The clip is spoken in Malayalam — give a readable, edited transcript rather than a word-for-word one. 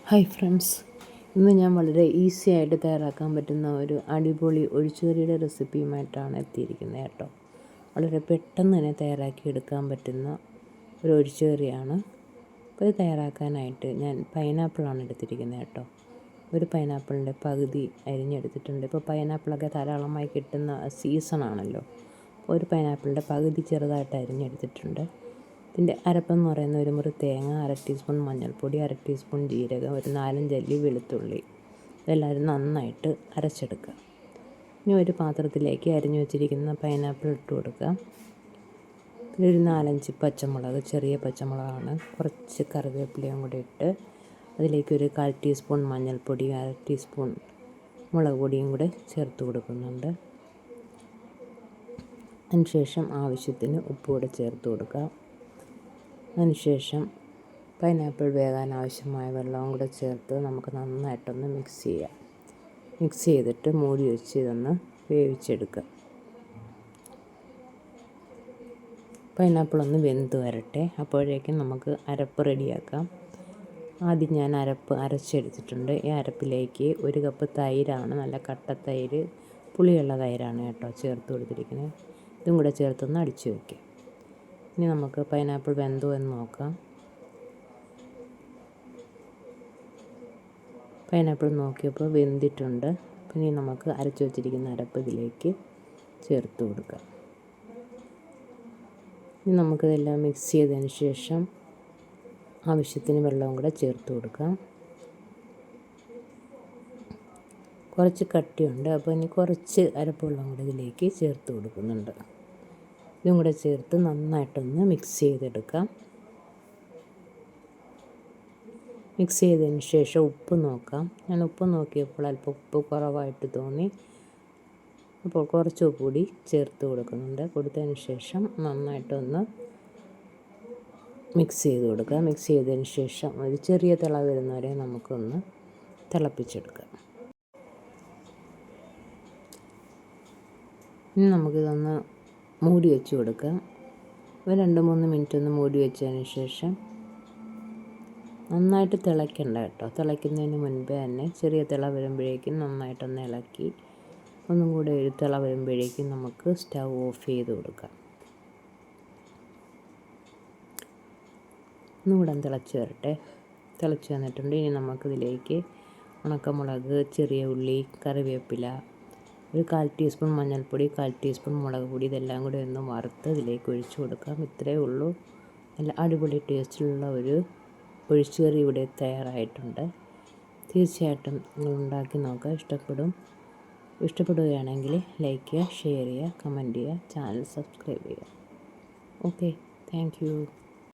ഹായ് ഫ്രണ്ട്സ്, ഇന്ന് ഞാൻ വളരെ ഈസി ആയിട്ട് തയ്യാറാക്കാൻ പറ്റുന്ന ഒരു അടിപൊളി ഒഴിച്ചുകറിയുടെ റെസിപ്പിയുമായിട്ടാണ് എത്തിയിരിക്കുന്നത് കേട്ടോ. വളരെ പെട്ടെന്ന് തന്നെ തയ്യാറാക്കി എടുക്കാൻ പറ്റുന്ന ഒരു ഒഴിച്ചുകറിയാണ്. അപ്പോൾ ഇത് തയ്യാറാക്കാനായിട്ട് ഞാൻ പൈനാപ്പിളാണ് എടുത്തിരിക്കുന്നത് കേട്ടോ. ഒരു പൈനാപ്പിളിൻ്റെ പകുതി അരിഞ്ഞെടുത്തിട്ടുണ്ട്. ഇപ്പോൾ പൈനാപ്പിളൊക്കെ ധാരാളമായി കിട്ടുന്ന സീസണാണല്ലോ. ഒരു പൈനാപ്പിളിൻ്റെ പകുതി ചെറുതായിട്ട് അരിഞ്ഞെടുത്തിട്ടുണ്ട്. ഇതിൻ്റെ അരപ്പെന്ന് പറയുന്ന ഒരു മുറി തേങ്ങ, 1/2 ടീസ്പൂൺ മഞ്ഞൾപ്പൊടി, 1/2 ടീസ്പൂൺ ജീരകം, ഒരു 4-5 അല്ലി വെളുത്തുള്ളി, ഇതെല്ലാവരും നന്നായിട്ട് അരച്ചെടുക്കുക. ഇനി ഒരു പാത്രത്തിലേക്ക് അരിഞ്ഞു വെച്ചിരിക്കുന്ന പൈനാപ്പിൾ ഇട്ട് കൊടുക്കുക. ഒരു 4-5 പച്ചമുളക്, ചെറിയ പച്ചമുളകാണ്, കുറച്ച് കറിവേപ്പിലയും കൂടി ഇട്ട് അതിലേക്ക് ഒരു 1/4 ടീസ്പൂൺ മഞ്ഞൾപ്പൊടി, 1/2 ടീസ്പൂൺ മുളക് പൊടിയും കൂടെ ചേർത്ത് കൊടുക്കുന്നുണ്ട്. അതിനുശേഷം ആവശ്യത്തിന് ഉപ്പ് കൂടെ ചേർത്ത് കൊടുക്കുക. അതിനുശേഷം പൈനാപ്പിൾ വേകാൻ ആവശ്യമായ വെള്ളവും കൂടെ ചേർത്ത് നമുക്ക് നന്നായിട്ടൊന്ന് മിക്സ് ചെയ്യാം. മിക്സ് ചെയ്തിട്ട് മൂടി വെച്ച് ഇതൊന്ന് വേവിച്ചെടുക്കുക. പൈനാപ്പിൾ ഒന്ന് വെന്ത് വരട്ടെ. അപ്പോഴേക്കും നമുക്ക് അരപ്പ് റെഡിയാക്കാം. ആദ്യം ഞാൻ അരപ്പ് അരച്ചെടുത്തിട്ടുണ്ട്. ഈ അരപ്പിലേക്ക് 1 കപ്പ് തൈരാണ്, നല്ല കട്ട തൈര്, പുളിയുള്ള തൈരാണ് കേട്ടോ ചേർത്ത് കൊടുത്തിരിക്കുന്നത്. ഇതും കൂടെ ചേർത്തൊന്ന് അടിച്ചു വയ്ക്കുക. ഇനി നമുക്ക് പൈനാപ്പിൾ വെന്തോ എന്ന് നോക്കാം. പൈനാപ്പിൾ നോക്കിയപ്പോൾ വെന്തിട്ടുണ്ട്. പിന്നെ നമുക്ക് അരച്ചു വച്ചിരിക്കുന്ന അരപ്പ് ഇതിലേക്ക് ചേർത്ത് കൊടുക്കാം. ഇനി നമുക്കിതെല്ലാം മിക്സ് ചെയ്തതിന് ശേഷം ആവശ്യത്തിന് വെള്ളവും കൂടെ ചേർത്ത് കൊടുക്കാം. കുറച്ച് കട്ടിയുണ്ട്, അപ്പോൾ ഇനി കുറച്ച് അരപ്പ് വെള്ളം കൂടെ ഇതിലേക്ക് ചേർത്ത് കൊടുക്കുന്നുണ്ട്. ഇതും കൂടെ ചേർത്ത് നന്നായിട്ടൊന്ന് മിക്സ് ചെയ്തെടുക്കാം. മിക്സ് ചെയ്തതിന് ശേഷം ഉപ്പ് നോക്കാം. ഞാൻ ഉപ്പ് നോക്കിയപ്പോൾ അല്പം ഉപ്പ് കുറവായിട്ട് തോന്നി. അപ്പോൾ കുറച്ച് ഉപ്പ് കൂടി ചേർത്ത് കൊടുക്കുന്നുണ്ട്. കൊടുത്തതിന് ശേഷം നന്നായിട്ടൊന്ന് മിക്സ് ചെയ്ത് കൊടുക്കുക. മിക്സ് ചെയ്തതിന് ശേഷം ഒരു ചെറിയ തിള വരുന്നവരെ നമുക്കൊന്ന് തിളപ്പിച്ചെടുക്കാം. ഇനി നമുക്കിതൊന്ന് മൂടി വെച്ച് കൊടുക്കാം. ഒരു 2-3 മിനിറ്റ് ഒന്ന് മൂടി വെച്ചതിന് ശേഷം നന്നായിട്ട് തിളയ്ക്കണ്ട കേട്ടോ. തിളയ്ക്കുന്നതിന് മുൻപേ തന്നെ ചെറിയ തിള വരുമ്പോഴേക്കും നന്നായിട്ടൊന്ന് ഇളക്കി ഒന്നും കൂടെ ഒരു തിള വരുമ്പോഴേക്കും നമുക്ക് സ്റ്റൗ ഓഫ് ചെയ്ത് കൊടുക്കാം. ഒന്നുകൂടെ തിളച്ച് വരട്ടെ. തിളച്ച് വന്നിട്ടുണ്ട്. ഇനി നമുക്കിതിലേക്ക് ഉണക്കമുളക്, ചെറിയ ഉള്ളി, കറിവേപ്പില, ഒരു 1/4 ടീസ്പൂൺ മഞ്ഞൾപ്പൊടി, 1/4 ടീസ്പൂൺ മുളക് പൊടി, ഇതെല്ലാം കൂടി ഒന്ന് വറുത്ത് ഇതിലേക്ക് ഒഴിച്ചു കൊടുക്കാം. ഇത്രയേ ഉള്ളൂ. നല്ല അടിപൊളി ടേസ്റ്റിലുള്ള ഒരു ഒഴിച്ചുകറി ഇവിടെ തയ്യാറായിട്ടുണ്ട്. തീർച്ചയായിട്ടും നിങ്ങൾ ഉണ്ടാക്കി നോക്കുക. ഇഷ്ടപ്പെടുകയാണെങ്കിൽ ലൈക്ക് ചെയ്യുക, ഷെയർ ചെയ്യുക, കമൻറ്റ് ചെയ്യുക, ചാനൽ സബ്സ്ക്രൈബ് ചെയ്യുക. Okay, thank you.